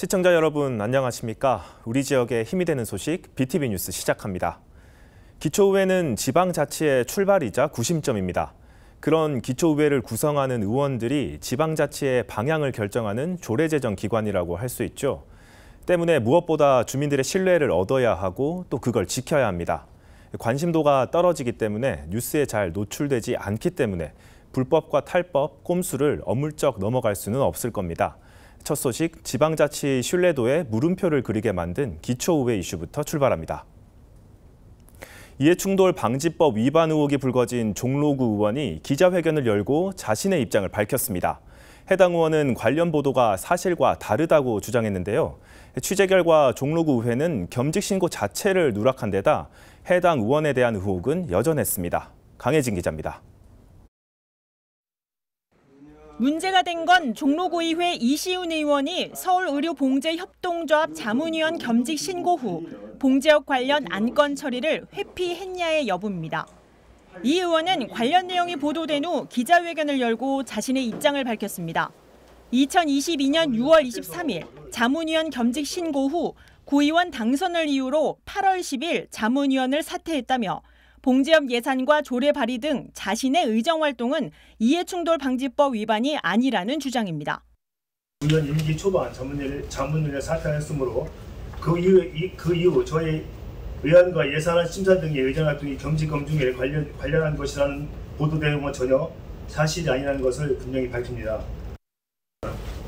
시청자 여러분 안녕하십니까? 우리 지역에 힘이 되는 소식 BTV 뉴스 시작합니다. 기초의회는 지방자치의 출발이자 구심점입니다. 그런 기초의회를 구성하는 의원들이 지방자치의 방향을 결정하는 조례제정 기관이라고 할 수 있죠. 때문에 무엇보다 주민들의 신뢰를 얻어야 하고 또 그걸 지켜야 합니다. 관심도가 떨어지기 때문에 뉴스에 잘 노출되지 않기 때문에 불법과 탈법, 꼼수를 어물쩍 넘어갈 수는 없을 겁니다. 첫 소식, 지방자치 신뢰도에 물음표를 그리게 만든 기초의회 이슈부터 출발합니다. 이해충돌 방지법 위반 의혹이 불거진 종로구 의원이 기자회견을 열고 자신의 입장을 밝혔습니다. 해당 의원은 관련 보도가 사실과 다르다고 주장했는데요. 취재 결과 종로구 의회는 겸직 신고 자체를 누락한 데다 해당 의원에 대한 의혹은 여전했습니다. 강혜진 기자입니다. 문제가 된 건 종로구의회 이시훈 의원이 서울의료봉제협동조합 자문위원 겸직 신고 후 봉제업 관련 안건 처리를 회피했냐의 여부입니다. 이 의원은 관련 내용이 보도된 후 기자회견을 열고 자신의 입장을 밝혔습니다. 2022년 6월 23일 자문위원 겸직 신고 후 구의원 당선을 이유로 8월 10일 자문위원을 사퇴했다며 봉제업 예산과 조례 발의 등 자신의 의정활동은 이해충돌 방지법 위반이 아니라는 주장입니다. 의원 임기 초반 자문위원을 사퇴했으므로 그 이후 저희 의안과 예산안 심사 등의 의정활동이 겸직 검증에 관련한 것이라는 보도 내용은 전혀 사실이 아니라는 것을 분명히 밝힙니다.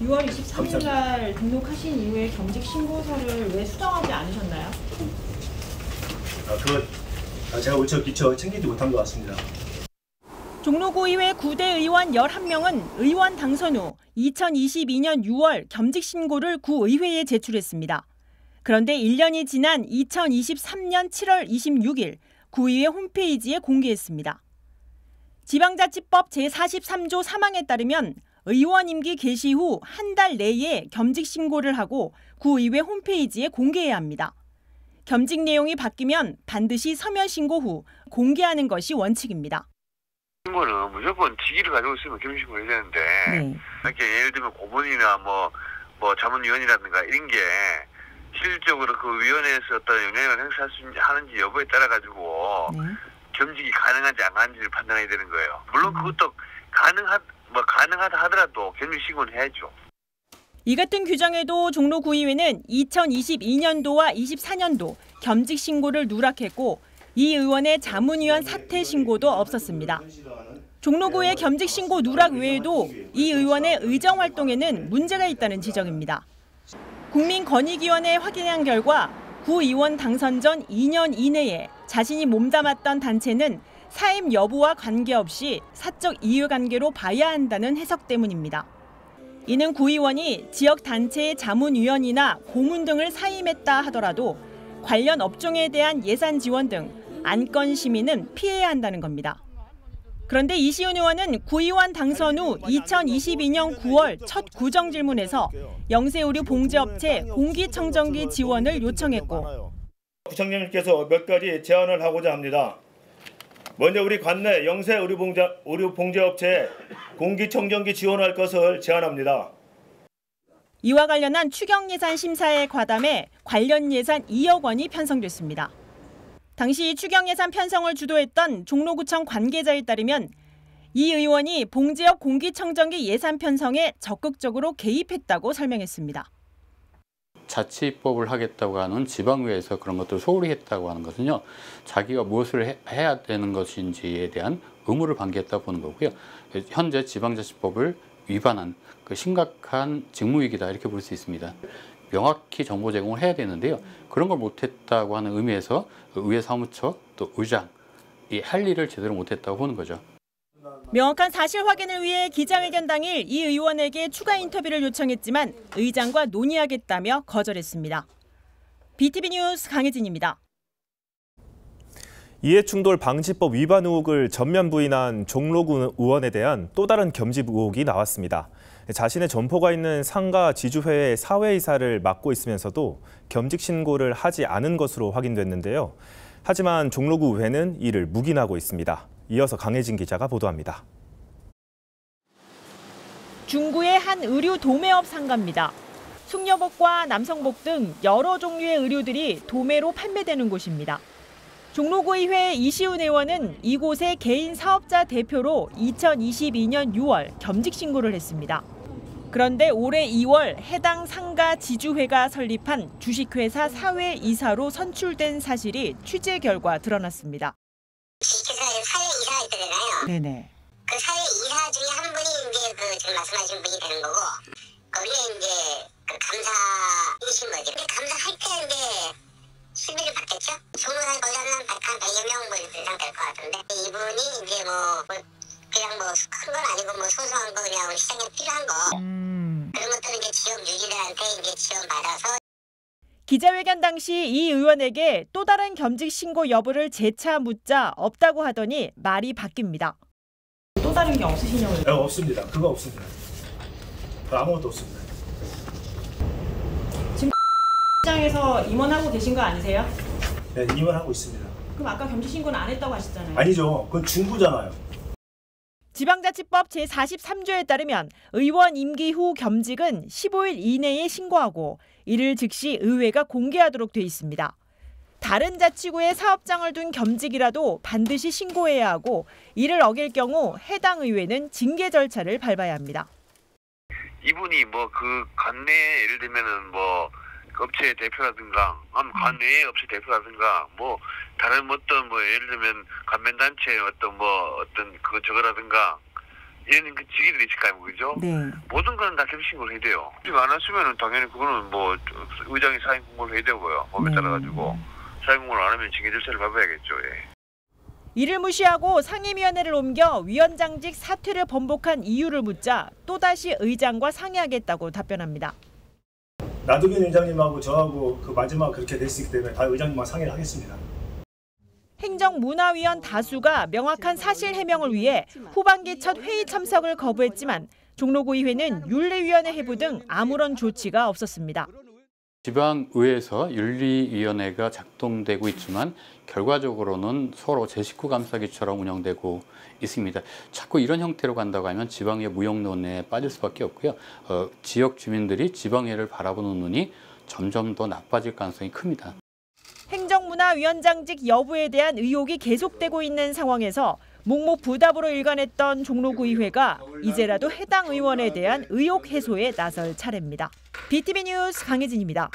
6월 23일 날 등록하신 이후에 겸직 신고서를 왜 수정하지 않으셨나요? 제가 우처 기처 챙기지 못한 것 같습니다. 종로구의회 9대 의원 11명은 의원 당선 후 2022년 6월 겸직 신고를 구의회에 제출했습니다. 그런데 1년이 지난 2023년 7월 26일 구의회 홈페이지에 공개했습니다. 지방자치법 제43조 3항에 따르면 의원 임기 개시 후 한 달 내에 겸직 신고를 하고 구의회 홈페이지에 공개해야 합니다. 겸직 내용이 바뀌면 반드시 서면 신고 후 공개하는 것이 원칙입니다. 신고는 무조건 직위를 가지고 있으면 겸직 신고를 해야 되는데 이렇게 예를 들면 고문이나 뭐 자문위원이라든가 이런 게 실질적으로 그 위원회에서 어떤 영향을 행사할 수 하는지 여부에 따라 가지고 겸직이 가능한지 안 가능한지를 판단해야 되는 거예요. 물론 그것도 가능하다 하더라도 겸직 신고는 해야죠. 이 같은 규정에도 종로구의회는 2022년도와 24년도 겸직 신고를 누락했고 이 의원의 자문위원 사퇴 신고도 없었습니다. 종로구의 겸직 신고 누락 외에도 이 의원의 의정활동에는 문제가 있다는 지적입니다. 국민권익위원회에 확인한 결과 구 의원 당선 전 2년 이내에 자신이 몸담았던 단체는 사임 여부와 관계없이 사적 이해관계로 봐야 한다는 해석 때문입니다. 이는 구 의원이 지역 단체의 자문위원이나 고문 등을 사임했다 하더라도 관련 업종에 대한 예산 지원 등 안건 심의는 피해야 한다는 겁니다. 그런데 이시훈 의원은 구의원 당선 후 2022년 9월 첫 구정질문에서 영세의료 봉제업체 공기청정기 지원을 요청했고 구청장님께서 몇 가지 제안을 하고자 합니다. 먼저 우리 관내 영세 의료봉제업체에 공기청정기 지원할 것을 제안합니다. 이와 관련한 추경예산 심사에 과담해 관련 예산 2억 원이 편성됐습니다. 당시 추경예산 편성을 주도했던 종로구청 관계자에 따르면 이 의원이 봉제업 공기청정기 예산 편성에 적극적으로 개입했다고 설명했습니다. 자치법을 하겠다고 하는 지방의회에서 그런 것들을 소홀히 했다고 하는 것은요. 자기가 무엇을 해야 되는 것인지에 대한 의무를 방기했다고 보는 거고요. 현재 지방자치법을 위반한 그 심각한 직무위기다 이렇게 볼 수 있습니다. 명확히 정보 제공을 해야 되는데요. 그런 걸 못했다고 하는 의미에서 의회 사무처 또 의장이 할 일을 제대로 못했다고 보는 거죠. 명확한 사실 확인을 위해 기자회견 당일 이 의원에게 추가 인터뷰를 요청했지만 의장과 논의하겠다며 거절했습니다. BTV 뉴스 강혜진입니다. 이해충돌 방지법 위반 의혹을 전면 부인한 종로구 의원에 대한 또 다른 겸직 의혹이 나왔습니다. 자신의 점포가 있는 상가 지주회의 사회이사를 맡고 있으면서도 겸직 신고를 하지 않은 것으로 확인됐는데요. 하지만 종로구 의회는 이를 묵인하고 있습니다. 이어서 강혜진 기자가 보도합니다. 중구의 한 의류 도매업 상가입니다. 숙녀복과 남성복 등 여러 종류의 의류들이 도매로 판매되는 곳입니다. 종로구의회 이시훈 의원은 이곳의 개인 사업자 대표로 2022년 6월 겸직 신고를 했습니다. 그런데 올해 2월 해당 상가 지주회가 설립한 주식회사 사회이사로 선출된 사실이 취재 결과 드러났습니다. 주식회사에 사회이사가 있잖아요. 네네. 그 사회이사 중에 한 분이 이제 그 지금 말씀하신 분이 되는 거고, 거기에 이제 그 감사이신 거죠. 근데 감사할 때 이제 수비를 받겠죠? 종로사에 거기 한 100여 명 뭐 이상 될 것 같은데, 이분이 이제 그냥 큰 건 아니고 소소한 거 그냥 시장에 필요한 거 그런 것들은 이제 지역 유지들한테 이제 지원받아서. 기자회견 당시 이 의원에게 또 다른 겸직 신고 여부를 재차 묻자 없다고 하더니 말이 바뀝니다. 또 다른 게 없으시냐고요? 네, 없습니다. 그거 없습니다. 아무것도 없습니다. 지금 시장에서 임원하고 계신 거 아니세요? 네, 임원하고 있습니다. 그럼 아까 겸직 신고는 안 했다고 하셨잖아요. 아니죠. 그건 중부잖아요. 지방자치법 제43조에 따르면 의원 임기 후 겸직은 15일 이내에 신고하고 이를 즉시 의회가 공개하도록 돼 있습니다. 다른 자치구에 사업장을 둔 겸직이라도 반드시 신고해야 하고 이를 어길 경우 해당 의회는 징계 절차를 밟아야 합니다. 이분이 그 관내 예를 들면은 업체 대표라든가 관내 업체 대표라든가 다른 어떤 예를 들면 관면단체 어떤 저거라든가 이런 그 직위들이 있을까요, 그죠? 네. 모든 거는 다 겸직 신고를 해야 돼요. 안 하시면은 당연히 그거는 의장이 사인 공고를 해야 되고요. 법에 따라 가지고 사인 공고를 안 하면 징계 절차를 밟아야겠죠. 예. 이를 무시하고 상임위원회를 옮겨 위원장직 사퇴를 번복한 이유를 묻자 또다시 의장과 상의하겠다고 답변합니다. 나두균 의장님하고 저하고 그 마지막 그렇게 됐기 때문에 다 의장님과 상의를 하겠습니다. 행정문화위원 다수가 명확한 사실 해명을 위해 후반기 첫 회의 참석을 거부했지만 종로구의회는 윤리위원회 해부 등 아무런 조치가 없었습니다. 지방의회에서 윤리위원회가 작동되고 있지만 결과적으로는 서로 제 식구 감싸기처럼 운영되고 있습니다. 자꾸 이런 형태로 간다고 하면 지방의회 무용론에 빠질 수밖에 없고요. 지역 주민들이 지방의회를 바라보는 눈이 점점 더 나빠질 가능성이 큽니다. 행정문화위원장직 여부에 대한 의혹이 계속되고 있는 상황에서 묵묵부답으로 일관했던 종로구의회가 이제라도 해당 의원에 대한 의혹 해소에 나설 차례입니다. BTV 뉴스 강혜진입니다.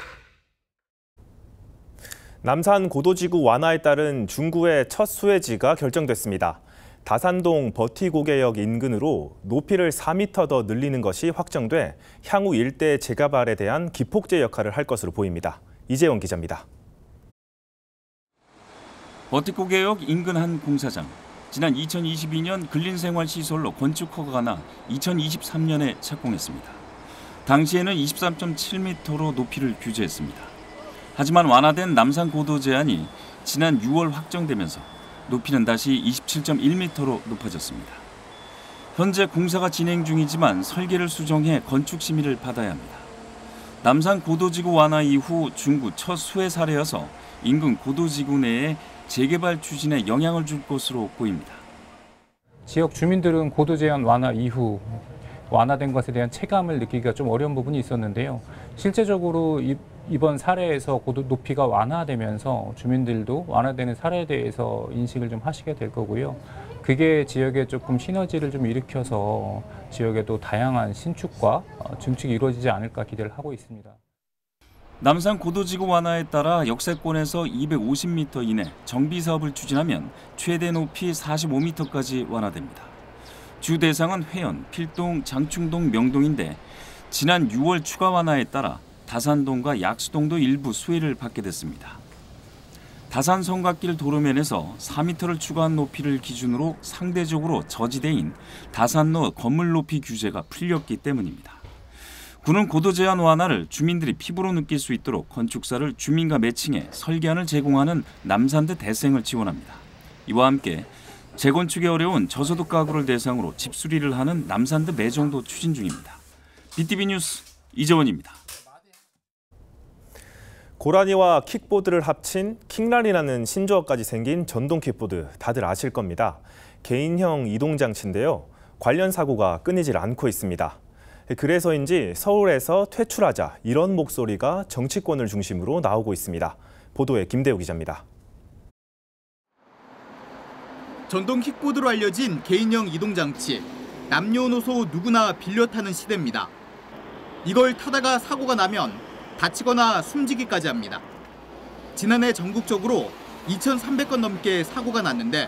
남산 고도지구 완화에 따른 중구의 첫 수혜지가 결정됐습니다. 다산동 버티고개역 인근으로 높이를 4m 더 늘리는 것이 확정돼 향후 일대 재개발에 대한 기폭제 역할을 할 것으로 보입니다. 이재원 기자입니다. 버티고개역 인근 한 공사장. 지난 2022년 근린생활시설로 건축 허가가 나 2023년에 착공했습니다. 당시에는 23.7m로 높이를 규제했습니다. 하지만 완화된 남산 고도 제한이 지난 6월 확정되면서 높이는 다시 27.1m로 높아졌습니다. 현재 공사가 진행 중이지만 설계를 수정해 건축 심의를 받아야 합니다. 남산 고도지구 완화 이후 중구 첫 수혜 사례여서 인근 고도지구 내에 재개발 추진에 영향을 줄 것으로 보입니다. 지역 주민들은 고도 제한 완화 이후 완화된 것에 대한 체감을 느끼기가 좀 어려운 부분이 있었는데요. 실제적으로 이번 사례에서 고도 높이가 완화되면서 주민들도 완화되는 사례에 대해서 인식을 좀 하시게 될 거고요. 그게 지역에 조금 시너지를 좀 일으켜서 지역에도 다양한 신축과 증축이 이루어지지 않을까 기대를 하고 있습니다. 남산 고도지구 완화에 따라 역세권에서 250m 이내 정비 사업을 추진하면 최대 높이 45m까지 완화됩니다. 주 대상은 회원, 필동, 장충동, 명동인데 지난 6월 추가 완화에 따라 다산동과 약수동도 일부 수혜를 받게 됐습니다. 다산 성곽길 도로면에서 4m를 추가한 높이를 기준으로 상대적으로 저지대인 다산로 건물 높이 규제가 풀렸기 때문입니다. 구는 고도 제한 완화를 주민들이 피부로 느낄 수 있도록 건축사를 주민과 매칭해 설계안을 제공하는 남산대 대생을 지원합니다. 이와 함께 재건축이 어려운 저소득 가구를 대상으로 집수리를 하는 남산대 매정도 추진 중입니다. BTV 뉴스 이재원입니다. 고라니와 킥보드를 합친 킥란이라는 신조어까지 생긴 전동 킥보드 다들 아실 겁니다. 개인형 이동 장치인데요. 관련 사고가 끊이질 않고 있습니다. 그래서인지 서울에서 퇴출하자 이런 목소리가 정치권을 중심으로 나오고 있습니다. 보도에 김대우 기자입니다. 전동 킥보드로 알려진 개인형 이동장치. 남녀노소 누구나 빌려 타는 시대입니다. 이걸 타다가 사고가 나면 다치거나 숨지기까지 합니다. 지난해 전국적으로 2,300건 넘게 사고가 났는데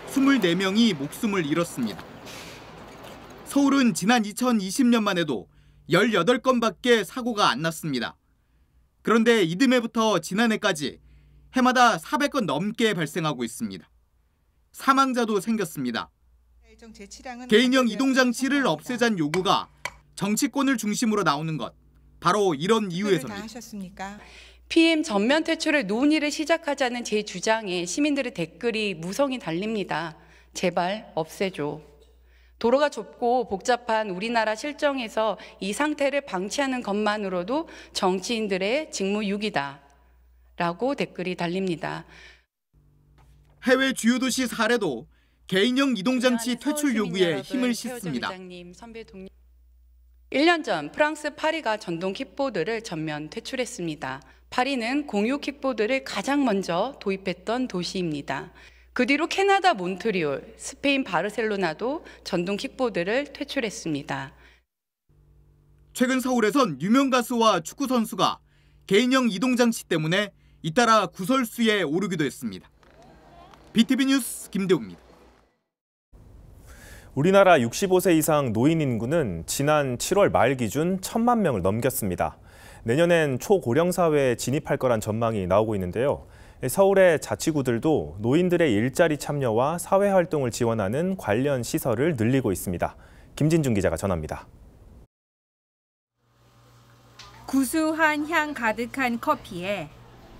24명이 목숨을 잃었습니다. 서울은 지난 2020년만 해도 18건밖에 사고가 안 났습니다. 그런데 이듬해부터 지난해까지 해마다 400건 넘게 발생하고 있습니다. 사망자도 생겼습니다. 개인형 이동장치를 없애자는 요구가 정치권을 중심으로 나오는 것, 바로 이런 이유에서입니다. PM 전면 퇴출의 논의를 시작하자는 제 주장에 시민들의 댓글이 무성히 달립니다. 제발 없애줘. 도로가 좁고 복잡한 우리나라 실정에서 이 상태를 방치하는 것만으로도 정치인들의 직무유기다. 라고 댓글이 달립니다. 해외 주요 도시 사례도 개인형 이동장치 퇴출 요구에 힘을 싣습니다. 1년 전 프랑스 파리가 전동 킥보드를 전면 퇴출했습니다. 파리는 공유 킥보드를 가장 먼저 도입했던 도시입니다. 그 뒤로 캐나다 몬트리올, 스페인 바르셀로나도 전동 킥보드를 퇴출했습니다. 최근 서울에선 유명 가수와 축구 선수가 개인형 이동장치 때문에 잇따라 구설수에 오르기도 했습니다. BTV 뉴스 김대우입니다. 우리나라 65세 이상 노인 인구는 지난 7월 말 기준 1,000만 명을 넘겼습니다. 내년엔 초고령 사회에 진입할 거란 전망이 나오고 있는데요. 서울의 자치구들도 노인들의 일자리 참여와 사회활동을 지원하는 관련 시설을 늘리고 있습니다. 김진중 기자가 전합니다. 구수한 향 가득한 커피에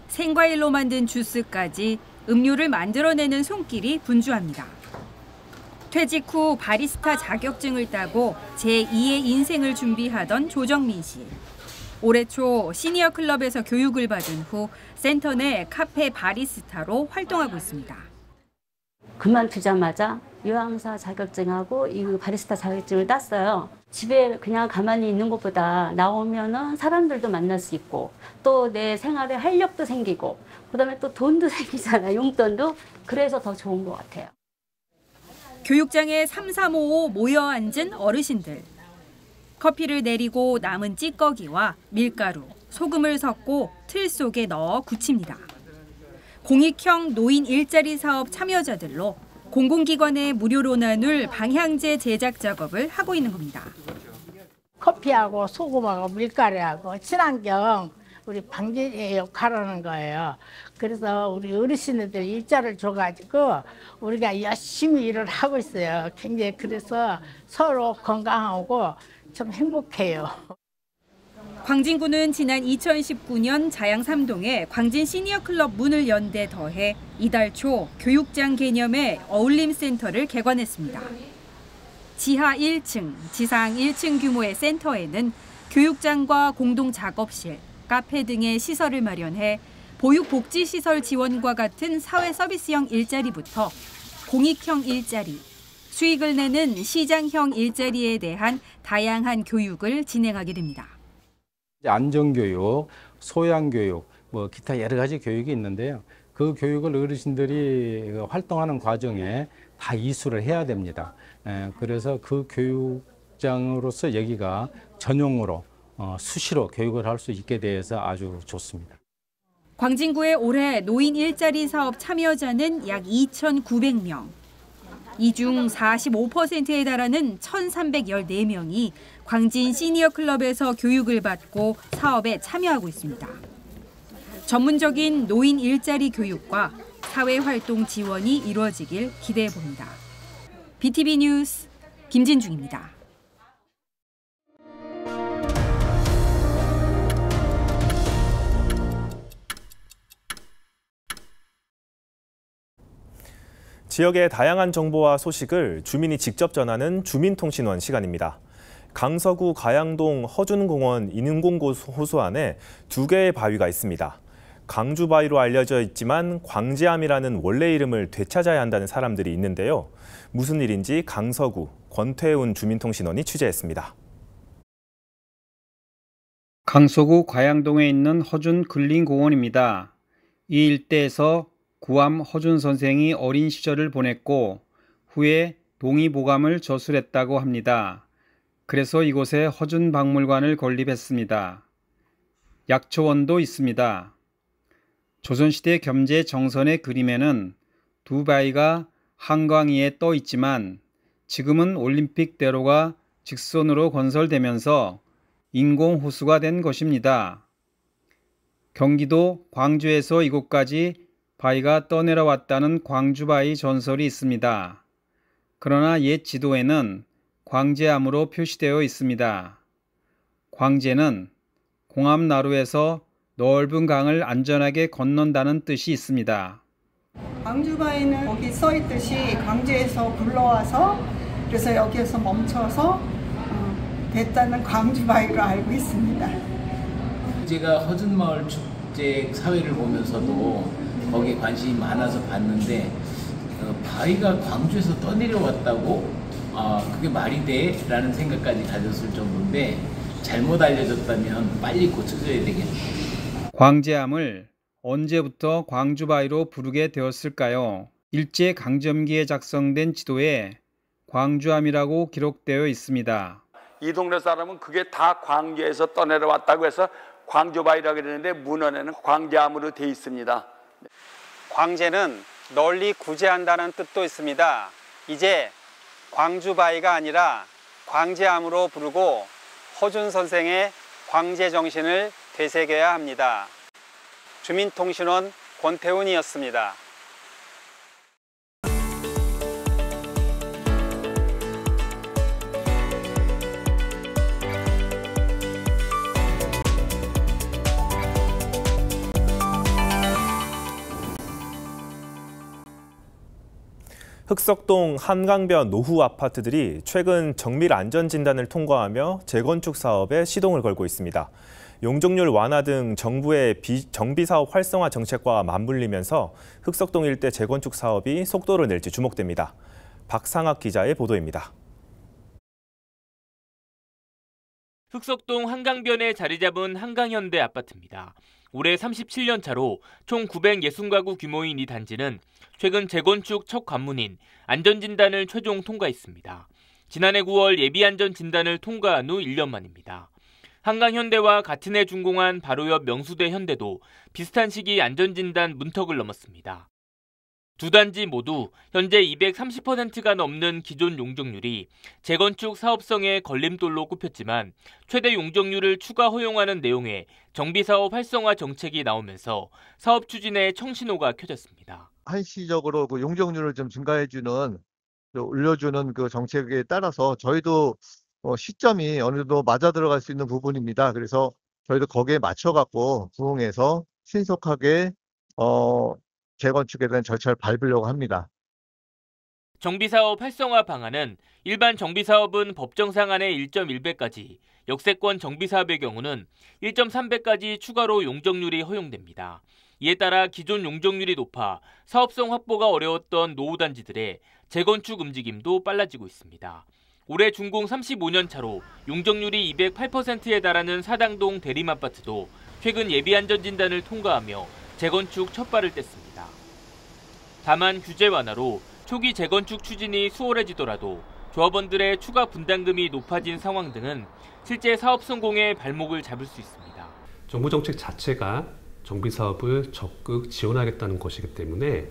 생과일로 만든 주스까지 음료를 만들어내는 손길이 분주합니다. 퇴직 후 바리스타 자격증을 따고 제2의 인생을 준비하던 조정민 씨. 올해 초 시니어 클럽에서 교육을 받은 후 센터 내 카페 바리스타로 활동하고 있습니다. 그만두자마자 유황사 자격증하고 이 바리스타 자격증을 땄어요. 집에 그냥 가만히 있는 것보다 나오면은 사람들도 만날 수 있고 또 내 생활에 활력도 생기고 그다음에 또 돈도 생기잖아요. 용돈도. 그래서 더 좋은 것 같아요. 교육장에 3-3-5 모여 앉은 어르신들. 커피를 내리고 남은 찌꺼기와 밀가루, 소금을 섞고 틀 속에 넣어 굳힙니다. 공익형 노인 일자리 사업 참여자들로 공공기관에 무료로 나눌 방향제 제작 작업을 하고 있는 겁니다. 커피하고 소금하고 밀가루하고 친환경 우리 방제 역할을 하는 거예요. 그래서 우리 어르신들 일자를 줘가지고 우리가 열심히 일을 하고 있어요. 굉장히 그래서 서로 건강하고 좀 행복해요. 광진구는 지난 2019년 자양 3동에 광진 시니어 클럽 문을 연 데 더해 이달 초 교육장 개념의 어울림센터를 개관했습니다. 지하 1층, 지상 1층 규모의 센터에는 교육장과 공동 작업실, 카페 등의 시설을 마련해 보육복지시설 지원과 같은 사회 서비스형 일자리부터 공익형 일자리, 수익을 내는 시장형 일자리에 대한 다양한 교육을 진행하게 됩니다. 안전교육, 소양교육, 기타 여러 가지 교육이 있는데요. 그 교육을 어르신들이 활동하는 과정에 다 이수를 해야 됩니다. 그래서 그 교육장으로서 여기가 전용으로 수시로 교육을 할 수 있게 돼서 아주 좋습니다. 광진구의 올해 노인 일자리 사업 참여자는 약 2,900명. 이 중 45%에 달하는 1,314명이 광진 시니어 클럽에서 교육을 받고 사업에 참여하고 있습니다. 전문적인 노인 일자리 교육과 사회활동 지원이 이루어지길 기대해 봅니다. BTV 뉴스 김진중입니다. 지역의 다양한 정보와 소식을 주민이 직접 전하는 주민통신원 시간입니다. 강서구 가양동 허준공원 인공호수 안에 2개의 바위가 있습니다. 광주바위로 알려져 있지만 광지암이라는 원래 이름을 되찾아야 한다는 사람들이 있는데요. 무슨 일인지 강서구 권태훈 주민통신원이 취재했습니다. 강서구 과양동에 있는 허준 근린공원입니다. 이 일대에서 구암 허준 선생이 어린 시절을 보냈고 후에 동의보감을 저술했다고 합니다. 그래서 이곳에 허준 박물관을 건립했습니다. 약초원도 있습니다. 조선시대 겸재 정선의 그림에는 두 바위가 한강 위에 떠 있지만 지금은 올림픽대로가 직선으로 건설되면서 인공호수가 된 것입니다. 경기도 광주에서 이곳까지 바위가 떠내려왔다는 광주바위 전설이 있습니다. 그러나 옛 지도에는 광제암으로 표시되어 있습니다. 광제는 공암나루에서 넓은 강을 안전하게 건넌다는 뜻이 있습니다. 광주바위는 거기 써 있듯이 광주에서 굴러와서 그래서 여기에서 멈춰서 됐다는 광주바위로 알고 있습니다. 제가 허준마을 축제 사회를 보면서도 거기에 관심이 많아서 봤는데 바위가 광주에서 떠내려왔다고? 그게 말이 돼? 라는 생각까지 가졌을 정도인데 잘못 알려졌다면 빨리 고쳐져야 되겠네요. 광제암을 언제부터 광주바위로 부르게 되었을까요? 일제강점기에 작성된 지도에 광주암이라고 기록되어 있습니다. 이 동네 사람은 그게 다 광주에서 떠내려왔다고 해서 광주바위라고 그러는데 문헌에는 광제암으로 되어 있습니다. 광제는 널리 구제한다는 뜻도 있습니다. 이제 광주바위가 아니라 광제암으로 부르고 허준 선생의 광제 정신을 되새겨야 합니다. 주민통신원 권태훈이었습니다. 흑석동 한강변 노후 아파트들이 최근 정밀 안전진단을 통과하며 재건축 사업에 시동을 걸고 있습니다. 용적률 완화 등 정부의 정비사업 활성화 정책과 맞물리면서 흑석동 일대 재건축 사업이 속도를 낼지 주목됩니다. 박상학 기자의 보도입니다. 흑석동 한강변에 자리 잡은 한강현대 아파트입니다. 올해 37년 차로 총 960가구 규모인 이 단지는 최근 재건축 첫 관문인 안전진단을 최종 통과했습니다. 지난해 9월 예비안전진단을 통과한 후 1년 만입니다. 한강현대와 같은 해 준공한 바로 옆 명수대 현대도 비슷한 시기 안전진단 문턱을 넘었습니다. 두 단지 모두 현재 230%가 넘는 기존 용적률이 재건축 사업성의 걸림돌로 꼽혔지만 최대 용적률을 추가 허용하는 내용의 정비사업 활성화 정책이 나오면서 사업 추진에 청신호가 켜졌습니다. 한시적으로 그 용적률을 좀 증가해주는, 올려주는 그 정책에 따라서 저희도 시점이 어느 정도 맞아 들어갈 수 있는 부분입니다. 그래서 저희도 거기에 맞춰갖고 부응해서 신속하게 재건축에 대한 절차를 밟으려고 합니다. 정비사업 활성화 방안은 일반 정비사업은 법정상한의 1.1배까지, 역세권 정비사업의 경우는 1.3배까지 추가로 용적률이 허용됩니다. 이에 따라 기존 용적률이 높아 사업성 확보가 어려웠던 노후단지들의 재건축 움직임도 빨라지고 있습니다. 올해 준공 35년 차로 용적률이 208%에 달하는 사당동 대림아파트도 최근 예비안전진단을 통과하며 재건축 첫 발을 뗐습니다. 다만 규제 완화로 초기 재건축 추진이 수월해지더라도 조합원들의 추가 분담금이 높아진 상황 등은 실제 사업 성공에 발목을 잡을 수 있습니다. 정부 정책 자체가 정비사업을 적극 지원하겠다는 것이기 때문에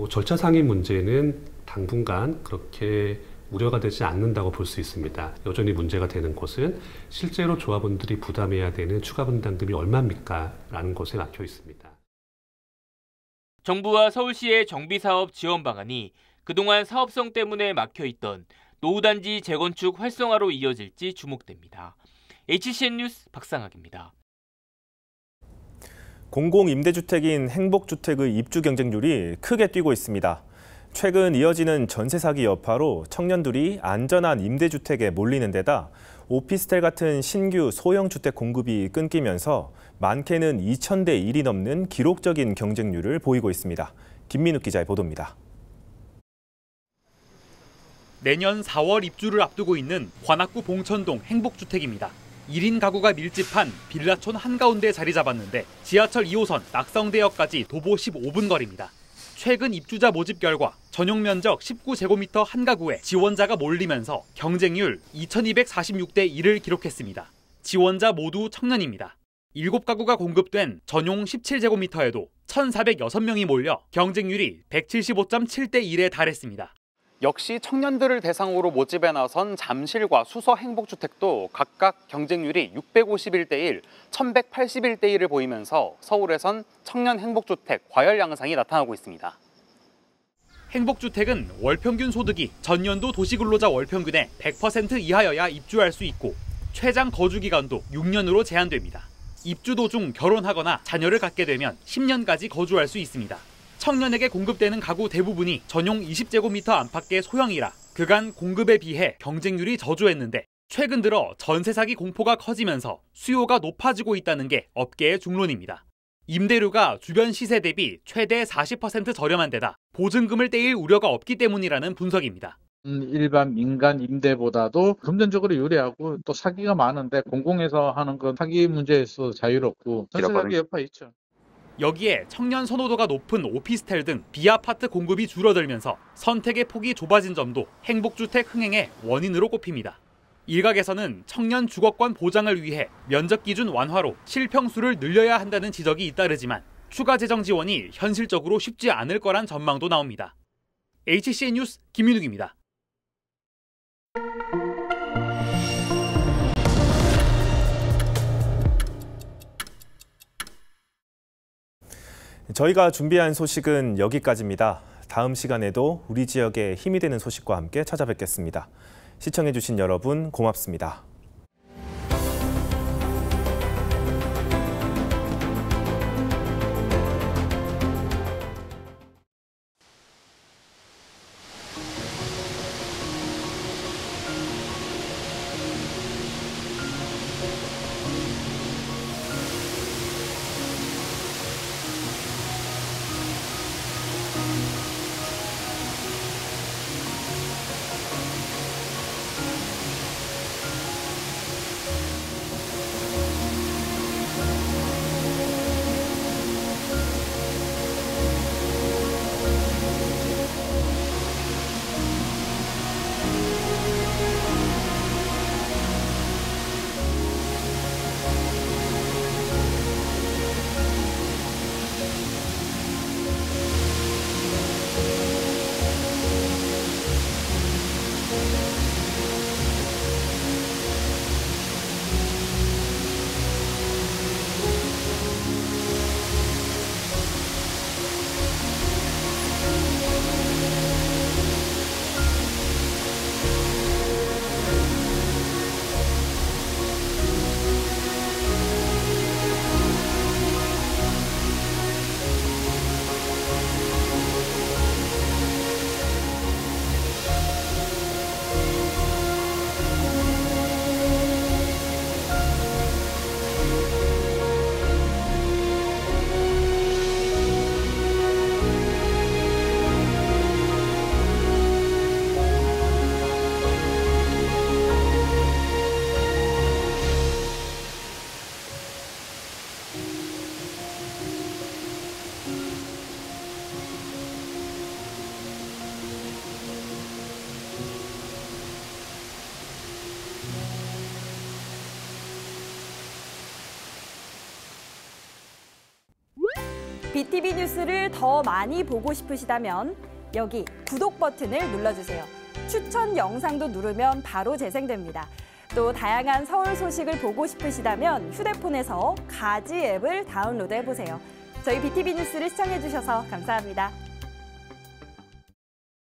절차상의 문제는 당분간 그렇게 우려가 되지 않는다고 볼 수 있습니다. 여전히 문제가 되는 것은 실제로 조합원들이 부담해야 되는 추가 분담금이 얼마입니까? 라는 것에 막혀 있습니다. 정부와 서울시의 정비사업 지원 방안이 그동안 사업성 때문에 막혀있던 노후단지 재건축 활성화로 이어질지 주목됩니다. HCN 뉴스 박상학입니다. 공공임대주택인 행복주택의 입주 경쟁률이 크게 뛰고 있습니다. 최근 이어지는 전세 사기 여파로 청년들이 안전한 임대주택에 몰리는 데다 오피스텔 같은 신규 소형주택 공급이 끊기면서 많게는 2,000대 1이 넘는 기록적인 경쟁률을 보이고 있습니다. 김민욱 기자의 보도입니다. 내년 4월 입주를 앞두고 있는 관악구 봉천동 행복주택입니다. 1인 가구가 밀집한 빌라촌 한가운데 자리 잡았는데 지하철 2호선 낙성대역까지 도보 15분 거리입니다. 최근 입주자 모집 결과 전용 면적 19제곱미터 한 가구에 지원자가 몰리면서 경쟁률 2246대 1을 기록했습니다. 지원자 모두 청년입니다. 7가구가 공급된 전용 17제곱미터에도 1,406명이 몰려 경쟁률이 175.7대 1에 달했습니다. 역시 청년들을 대상으로 모집에 나선 잠실과 수서 행복주택도 각각 경쟁률이 651대 1, 1181대 1을 보이면서 서울에선 청년 행복주택 과열 양상이 나타나고 있습니다. 행복주택은 월평균 소득이 전년도 도시근로자 월평균의 100% 이하여야 입주할 수 있고 최장 거주기간도 6년으로 제한됩니다. 입주 도중 결혼하거나 자녀를 갖게 되면 10년까지 거주할 수 있습니다. 청년에게 공급되는 가구 대부분이 전용 20제곱미터 안팎의 소형이라 그간 공급에 비해 경쟁률이 저조했는데 최근 들어 전세 사기 공포가 커지면서 수요가 높아지고 있다는 게 업계의 중론입니다. 임대료가 주변 시세 대비 최대 40% 저렴한 데다 보증금을 떼일 우려가 없기 때문이라는 분석입니다. 일반 민간 임대보다도 금전적으로 유리하고 또 사기가 많은데 공공에서 하는 건 사기 문제에서 자유롭고 전세 사기 여파 있죠. 여기에 청년 선호도가 높은 오피스텔 등 비아파트 공급이 줄어들면서 선택의 폭이 좁아진 점도 행복주택 흥행의 원인으로 꼽힙니다. 일각에서는 청년 주거권 보장을 위해 면적 기준 완화로 실평수를 늘려야 한다는 지적이 잇따르지만 추가 재정 지원이 현실적으로 쉽지 않을 거란 전망도 나옵니다. HCN 뉴스 김윤욱입니다. 저희가 준비한 소식은 여기까지입니다. 다음 시간에도 우리 지역에 힘이 되는 소식과 함께 찾아뵙겠습니다. 시청해주신 여러분 고맙습니다. BTV 뉴스를 더 많이 보고 싶으시다면 여기 구독 버튼을 눌러주세요. 추천 영상도 누르면 바로 재생됩니다. 또 다양한 서울 소식을 보고 싶으시다면 휴대폰에서 가지 앱을 다운로드해보세요. 저희 BTV 뉴스를 시청해주셔서 감사합니다.